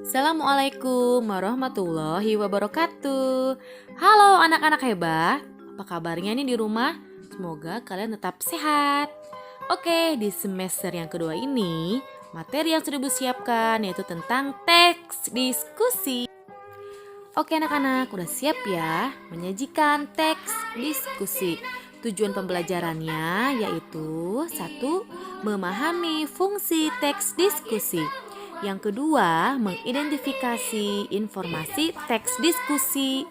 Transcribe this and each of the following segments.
Assalamualaikum warahmatullahi wabarakatuh. Halo anak-anak hebat, apa kabarnya nih di rumah? Semoga kalian tetap sehat. Oke, di semester yang kedua ini, materi yang sudah Ibu siapkan yaitu tentang teks diskusi. Oke anak-anak, udah siap ya menyajikan teks diskusi. Tujuan pembelajarannya yaitu 1. Memahami fungsi teks diskusi. Yang kedua, mengidentifikasi informasi teks diskusi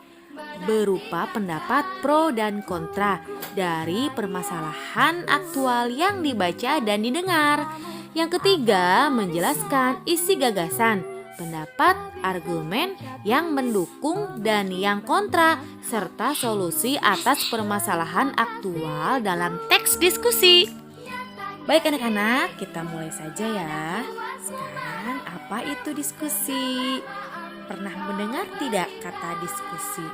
berupa pendapat pro dan kontra dari permasalahan aktual yang dibaca dan didengar. Yang ketiga, menjelaskan isi gagasan, pendapat, argumen yang mendukung dan yang kontra, serta solusi atas permasalahan aktual dalam teks diskusi. Baik anak-anak, kita mulai saja ya. Sekarang apa itu diskusi? Pernah mendengar tidak kata diskusi?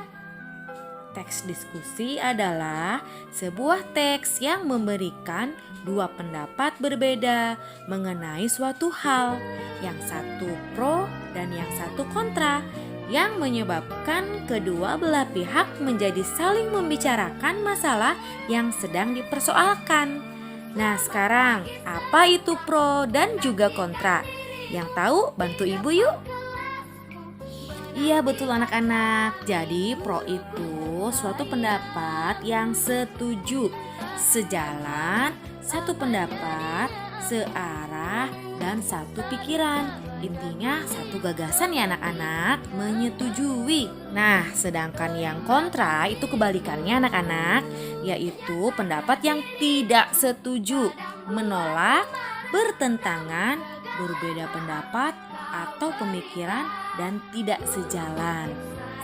Teks diskusi adalah sebuah teks yang memberikan dua pendapat berbeda mengenai suatu hal. Yang satu pro dan yang satu kontra, yang menyebabkan kedua belah pihak menjadi saling membicarakan masalah yang sedang dipersoalkan. Nah sekarang apa itu pro dan juga kontra? Yang tahu bantu ibu yuk. Iya betul anak-anak. Jadi pro itu suatu pendapat yang setuju, sejalan, satu pendapat, searah, dan satu pikiran. Intinya satu gagasan ya anak-anak, menyetujui. Nah sedangkan yang kontra itu kebalikannya anak-anak, yaitu pendapat yang tidak setuju, menolak, bertentangan, berbeda pendapat atau pemikiran dan tidak sejalan.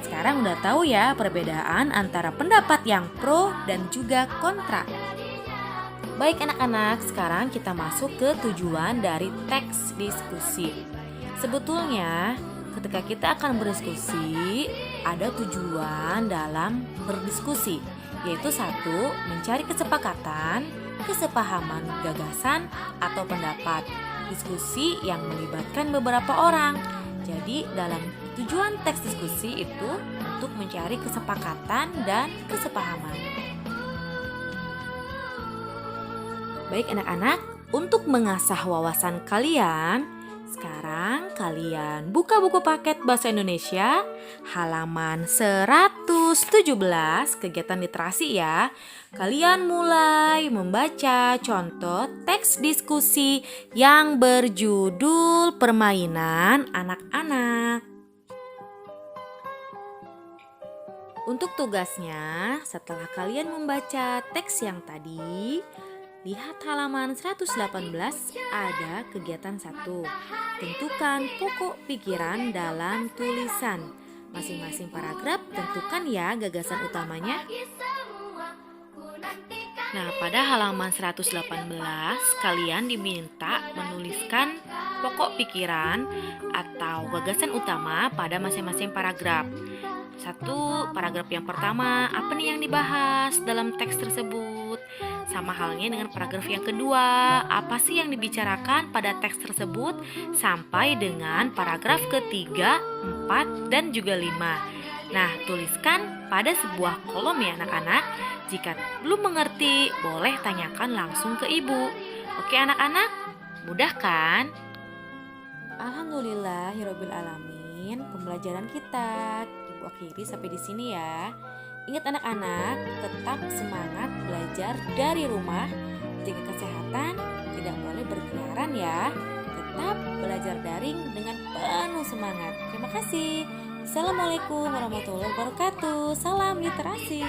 Sekarang udah tahu ya perbedaan antara pendapat yang pro dan juga kontra. Baik anak-anak, sekarang kita masuk ke tujuan dari teks diskusi. Sebetulnya ketika kita akan berdiskusi, ada tujuan dalam berdiskusi, yaitu 1. Mencari kesepakatan, kesepahaman gagasan atau pendapat. Diskusi yang melibatkan beberapa orang. Jadi dalam tujuan teks diskusi itu untuk mencari kesepakatan dan kesepahaman. Baik anak-anak, untuk mengasah wawasan kalian, sekarang kalian buka buku paket Bahasa Indonesia halaman 117 kegiatan literasi ya. Kalian mulai membaca contoh teks diskusi yang berjudul Permainan Anak-anak. Untuk tugasnya, setelah kalian membaca teks yang tadi, lihat halaman 118 ada kegiatan 1. Tentukan pokok pikiran dalam tulisan. Masing-masing paragraf tentukan ya gagasan utamanya. Nah, pada halaman 118 kalian diminta menuliskan pokok pikiran atau gagasan utama pada masing-masing paragraf. 1. Paragraf yang pertama, apa nih yang dibahas dalam teks tersebut? Sama halnya dengan paragraf yang kedua, apa sih yang dibicarakan pada teks tersebut? Sampai dengan paragraf ketiga, 4, dan juga 5. Nah, tuliskan pada sebuah kolom ya anak-anak. Jika belum mengerti, boleh tanyakan langsung ke ibu. Oke anak-anak, mudah kan? Alhamdulillahirabbil alamin, pembelajaran kita Ibu akhiri sampai di sini ya. Ingat anak-anak, tetap semangat belajar dari rumah. Jaga kesehatan, tidak boleh berkeliaran ya. Tetap belajar daring dengan penuh semangat. Terima kasih. Assalamualaikum warahmatullahi wabarakatuh. Salam literasi.